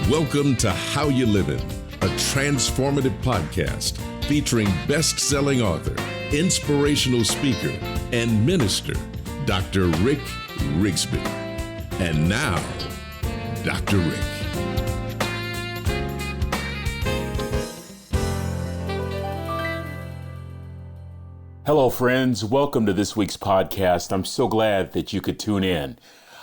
Welcome to How You Livin', a transformative podcast featuring best-selling author, inspirational speaker, and minister, Dr. Rick Rigsby. And now, Dr. Rick. Hello, friends. Welcome to this week's podcast. I'm so glad that you could tune in.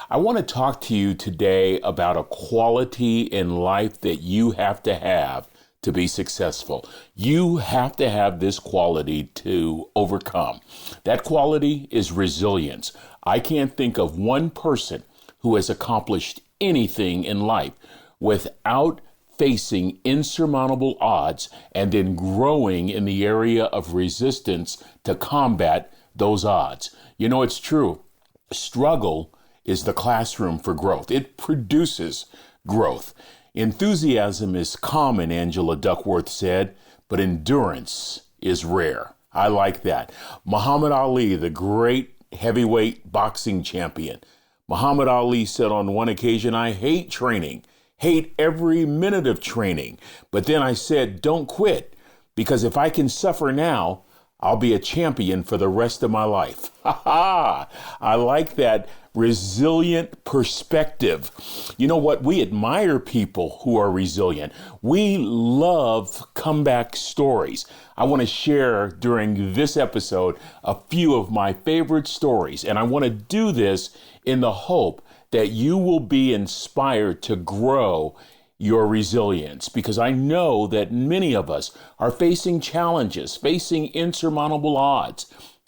I want to talk to you today about a quality in life that you have to be successful. You have to have this quality to overcome. That quality is resilience. I can't think of one person who has accomplished anything in life without facing insurmountable odds and then growing in the area of resistance to combat those odds. You know, it's true. Struggle is the classroom for growth. It produces growth. Enthusiasm is common, Angela Duckworth said, but endurance is rare. I like that. Muhammad Ali, the great heavyweight boxing champion. Muhammad Ali said on one occasion, "I hate training, hate every minute of training. But then I said, don't quit, because if I can suffer now, I'll be a champion for the rest of my life." Ha ha! I like that resilient perspective. You know what? We admire people who are resilient. We love comeback stories. I want to share during this episode a few of my favorite stories, and I want to do this in the hope that you will be inspired to grow your resilience, because I know that many of us are facing challenges, facing insurmountable odds,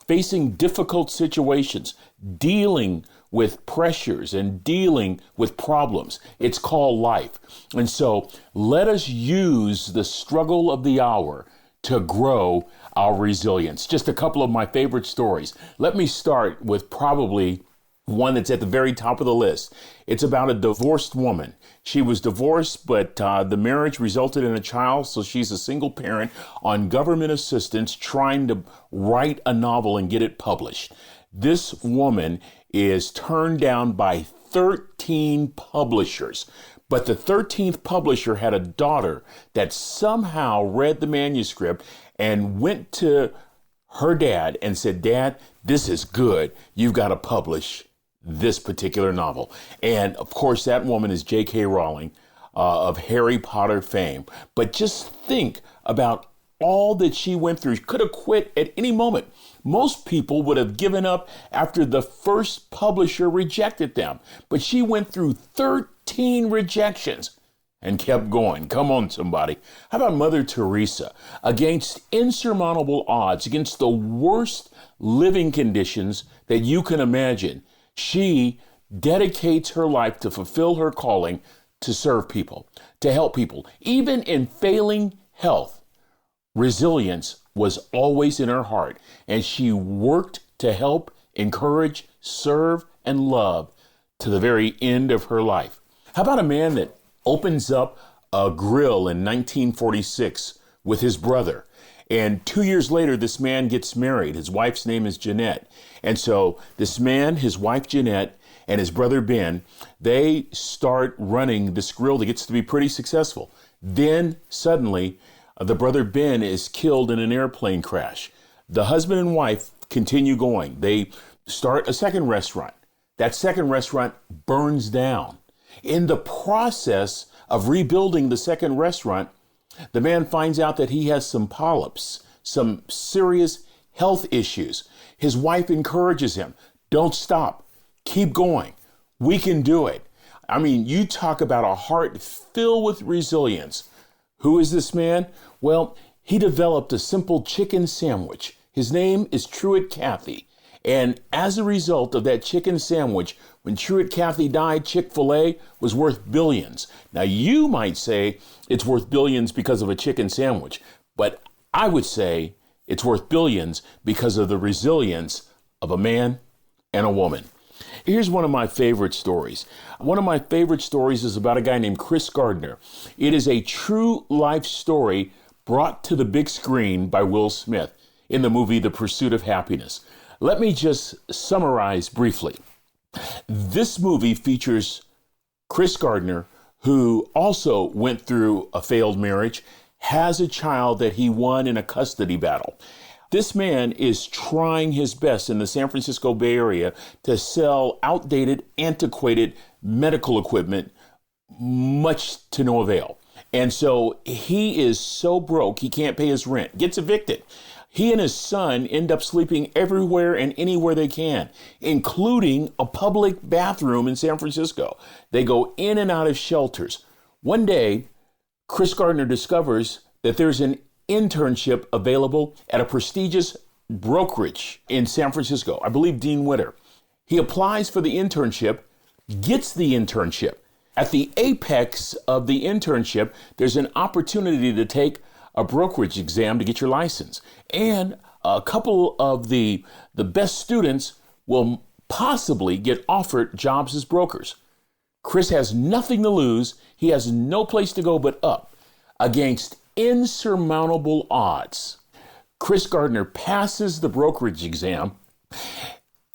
facing difficult situations, dealing with pressures and dealing with problems. It's called life. And so let us use the struggle of the hour to grow our resilience. Just a couple of my favorite stories. Let me start with probably one that's at the very top of the list. It's about a divorced woman. She was divorced, but the marriage resulted in a child, so she's a single parent on government assistance trying to write a novel and get it published. This woman is turned down by 13 publishers, but the 13th publisher had a daughter that somehow read the manuscript and went to her dad and said, "Dad, this is good. You've got to publish this particular novel." And of course, that woman is J.K. Rowling of Harry Potter fame. But just think about all that she went through. She could have quit at any moment. Most people would have given up after the first publisher rejected them. But she went through 13 rejections and kept going. Come on, somebody. How about Mother Teresa? Against insurmountable odds, against the worst living conditions that you can imagine, she dedicates her life to fulfill her calling to serve people, to help people. Even in failing health, resilience was always in her heart, and she worked to help, encourage, serve, and love to the very end of her life. How about a man that opens up a grill in 1946 with his brother? And 2 years later, this man gets married. His wife's name is Jeanette. And so this man, his wife Jeanette, and his brother Ben, they start running this grill that gets to be pretty successful. Then suddenly, the brother Ben is killed in an airplane crash. The husband and wife continue going. They start a second restaurant. That second restaurant burns down. In the process of rebuilding the second restaurant, the man finds out that he has some polyps, some serious health issues. His wife encourages him, "Don't stop, keep going. We can do it." I mean, you talk about a heart filled with resilience. Who is this man? Well, he developed a simple chicken sandwich. His name is Truett Cathy. And as a result of that chicken sandwich, when Truett Cathy died, Chick-fil-A was worth billions. Now, you might say it's worth billions because of a chicken sandwich, but I would say it's worth billions because of the resilience of a man and a woman. Here's one of my favorite stories. One of my favorite stories is about a guy named Chris Gardner. It is a true life story brought to the big screen by Will Smith in the movie The Pursuit of Happiness. Let me just summarize briefly. This movie features Chris Gardner, who also went through a failed marriage, has a child that he won in a custody battle. This man is trying his best in the San Francisco Bay Area to sell outdated, antiquated medical equipment, much to no avail. And so he is so broke, he can't pay his rent, gets evicted. He and his son end up sleeping everywhere and anywhere they can, including a public bathroom in San Francisco. They go in and out of shelters. One day, Chris Gardner discovers that there's an internship available at a prestigious brokerage in San Francisco. I believe Dean Witter. He applies for the internship, gets the internship. At the apex of the internship, there's an opportunity to take a brokerage exam to get your license. And a couple of the best students will possibly get offered jobs as brokers. Chris has nothing to lose. He has no place to go but up. Against insurmountable odds, Chris Gardner passes the brokerage exam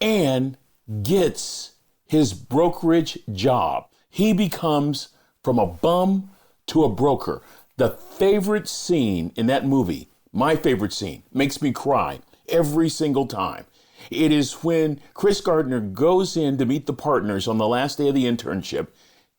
and gets his brokerage job. He becomes from a bum to a broker. The favorite scene in that movie, my favorite scene, makes me cry every single time. It is when Chris Gardner goes in to meet the partners on the last day of the internship,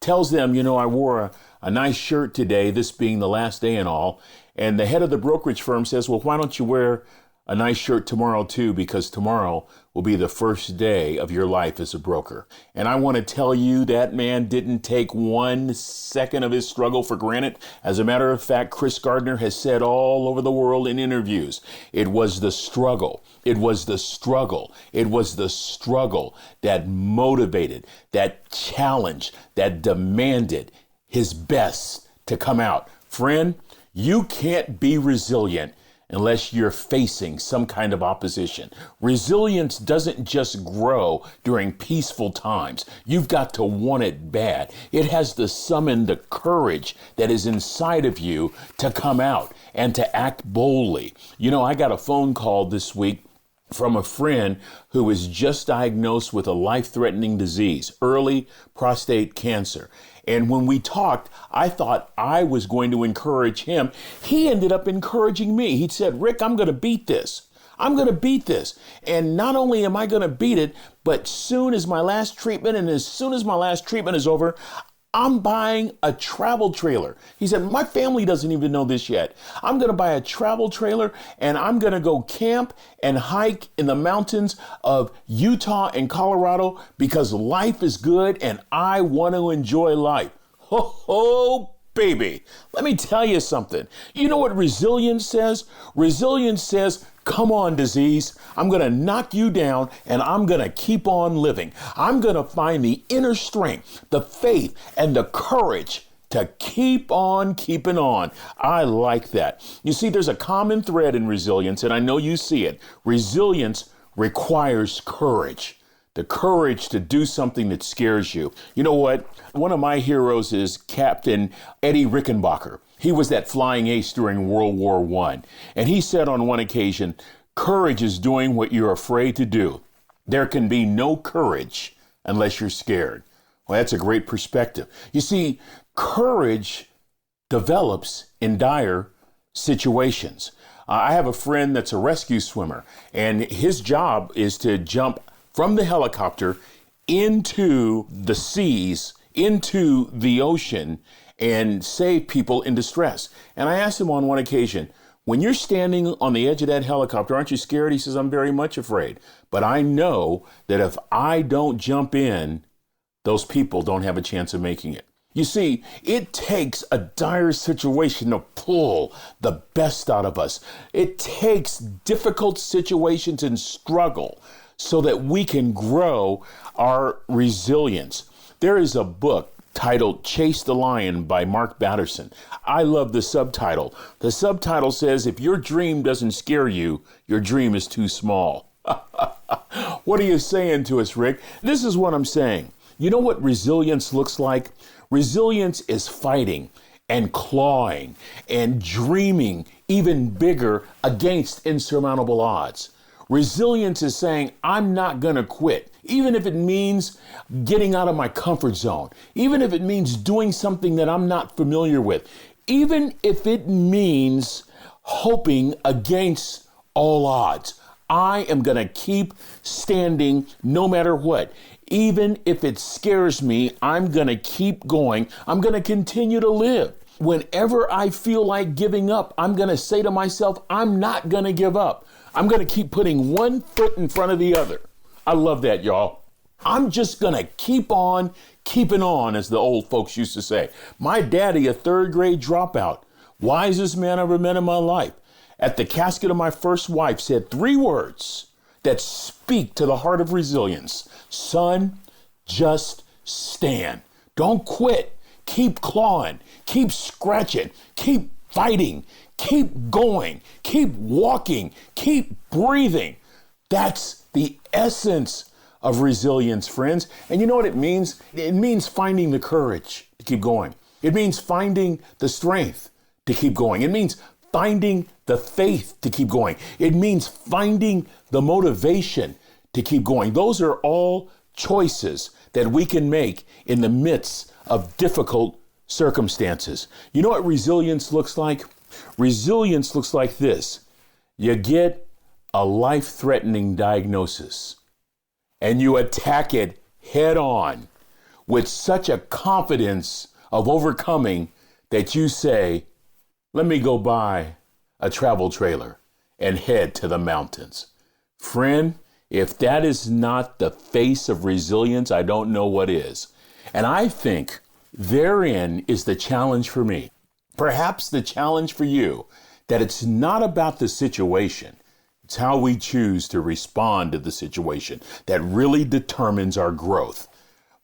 tells them, I wore a nice shirt today, this being the last day and all. And the head of the brokerage firm says, well, why don't you wear a nice shirt tomorrow too? Because tomorrow will be the first day of your life as a broker. And I want to tell you that man didn't take 1 second of his struggle for granted. As a matter of fact, Chris Gardner has said all over the world in interviews, it was the struggle. It was the struggle. It was the struggle that motivated, that challenged, that demanded his best to come out. Friend, you can't be resilient unless you're facing some kind of opposition. Resilience doesn't just grow during peaceful times. You've got to want it bad. It has to summon the courage that is inside of you to come out and to act boldly. I got a phone call this week from a friend who was just diagnosed with a life-threatening disease, early prostate cancer. And when we talked, I thought I was going to encourage him. He ended up encouraging me. He said, Rick, I'm going to beat this. I'm going to beat this. And not only am I going to beat it, but soon as my last treatment, and as soon as my last treatment is over, I'm buying a travel trailer. He said, my family doesn't even know this yet. I'm going to buy a travel trailer and I'm going to go camp and hike in the mountains of Utah and Colorado because life is good and I want to enjoy life. Ho, ho, baby. Let me tell you something. You know what resilience says? Resilience says, come on, disease. I'm going to knock you down and I'm going to keep on living. I'm going to find the inner strength, the faith, and the courage to keep on keeping on. I like that. You see, there's a common thread in resilience, and I know you see it. Resilience requires courage. The courage to do something that scares you. You know what? One of my heroes is Captain Eddie Rickenbacker. He was that flying ace during World War I. And he said on one occasion, courage is doing what you're afraid to do. There can be no courage unless you're scared. Well, that's a great perspective. You see, courage develops in dire situations. I have a friend that's a rescue swimmer, and his job is to jump from the helicopter into the seas, into the ocean, and save people in distress. And I asked him on one occasion, when you're standing on the edge of that helicopter, aren't you scared? He says, I'm very much afraid. But I know that if I don't jump in, those people don't have a chance of making it. You see, it takes a dire situation to pull the best out of us. It takes difficult situations and struggle so that we can grow our resilience. There is a book titled Chase the Lion by Mark Batterson. I love the subtitle. The subtitle says, if your dream doesn't scare you, your dream is too small. What are you saying to us, Rick? This is what I'm saying. You know what resilience looks like? Resilience is fighting and clawing and dreaming even bigger against insurmountable odds. Resilience is saying, I'm not going to quit. even if it means getting out of my comfort zone, even if it means doing something that I'm not familiar with, even if it means hoping against all odds. I am going to keep standing no matter what. Even if it scares me, I'm going to keep going. I'm going to continue to live. Whenever I feel like giving up, I'm going to say to myself, I'm not going to give up. I'm going to keep putting one foot in front of the other. I love that, y'all. I'm just going to keep on keeping on, as the old folks used to say. My daddy, a third grade dropout, wisest man I ever met in my life, at the casket of my first wife said 3 words that speak to the heart of resilience. Son, just stand. Don't quit. Keep clawing. Keep scratching. Keep fighting. Keep going. Keep walking. Keep breathing. That's the essence of resilience, friends. And you know what it means? It means finding the courage to keep going. It means finding the strength to keep going. It means finding the faith to keep going. It means finding the motivation to keep going. Those are all choices that we can make in the midst of difficult circumstances. You know what resilience looks like? Resilience looks like this. You get a life-threatening diagnosis and you attack it head on with such a confidence of overcoming that you say, let me go buy a travel trailer and head to the mountains. Friend, if that is not the face of resilience, I don't know what is. And I think therein is the challenge for me. Perhaps the challenge for you, that it's not about the situation. It's how we choose to respond to the situation that really determines our growth.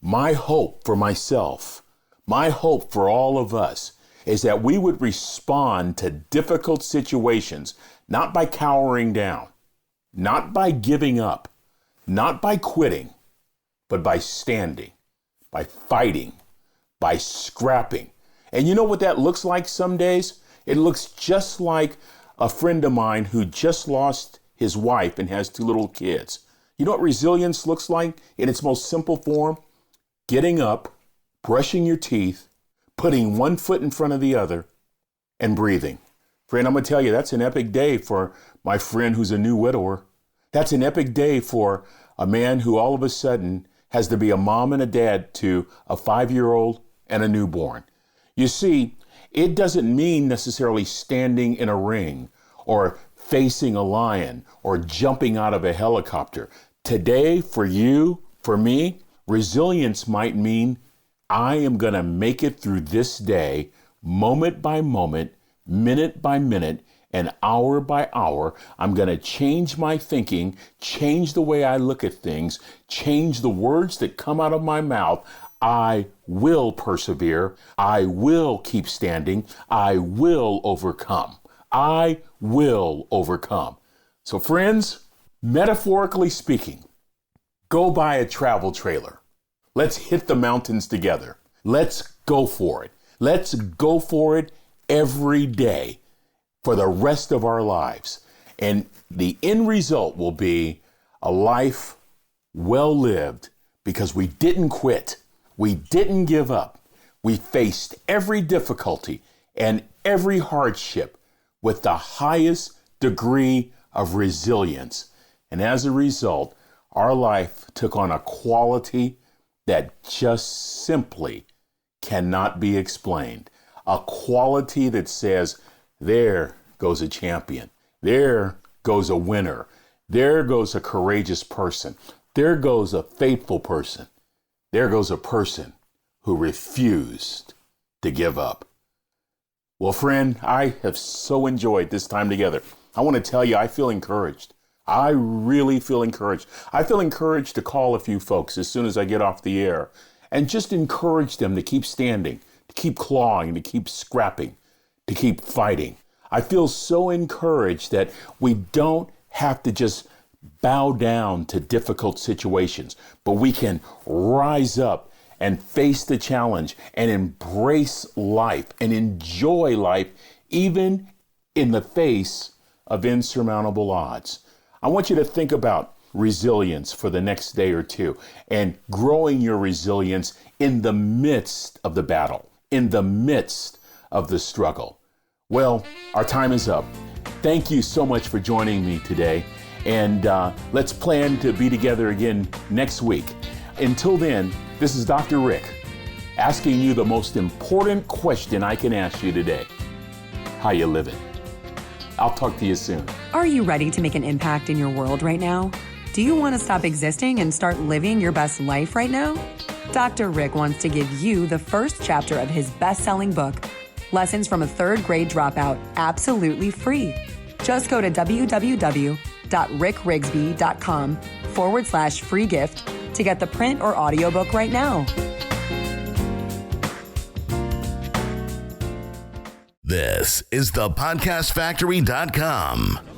My hope for myself, my hope for all of us, is that we would respond to difficult situations, not by cowering down, not by giving up, not by quitting, but by standing, by fighting, by scrapping. And you know what that looks like some days? It looks just like a friend of mine who just lost his wife and has 2 little kids. You know what resilience looks like in its most simple form? Getting up, brushing your teeth, putting one foot in front of the other, and breathing. Friend, I'm going to tell you, that's an epic day for my friend who's a new widower. That's an epic day for a man who all of a sudden has to be a mom and a dad to a 5-year-old and a newborn. You see, it doesn't mean necessarily standing in a ring or facing a lion or jumping out of a helicopter. Today, for you, for me, resilience might mean I am going to make it through this day, moment by moment, minute by minute, and hour by hour. I'm going to change my thinking, change the way I look at things, change the words that come out of my mouth. I will persevere. I will keep standing. I will overcome. I will overcome. So friends, metaphorically speaking, go buy a travel trailer. Let's hit the mountains together. Let's go for it. Let's go for it every day for the rest of our lives. And the end result will be a life well lived because we didn't quit. We didn't give up. We faced every difficulty and every hardship with the highest degree of resilience. And as a result, our life took on a quality that just simply cannot be explained. A quality that says, there goes a champion. There goes a winner. There goes a courageous person. There goes a faithful person. There goes a person who refused to give up. Well, friend, I have so enjoyed this time together. I want to tell you, I feel encouraged. I really feel encouraged. I feel encouraged to call a few folks as soon as I get off the air and just encourage them to keep standing, to keep clawing, to keep scrapping, to keep fighting. I feel so encouraged that we don't have to just bow down to difficult situations, but we can rise up and face the challenge and embrace life and enjoy life even in the face of insurmountable odds. I want you to think about resilience for the next day or two and growing your resilience in the midst of the battle, in the midst of the struggle. Well, our time is up. Thank you so much for joining me today. And let's plan to be together again next week. Until then, this is Dr. Rick asking you the most important question I can ask you today. How you living? I'll talk to you soon. Are you ready to make an impact in your world right now? Do you want to stop existing and start living your best life right now? Dr. Rick wants to give you the first chapter of his best-selling book, Lessons from a Third Grade Dropout, absolutely free. Just go to www.rickrigsby.com/free gift to get the print or audiobook right now. This is thepodcastfactory.com.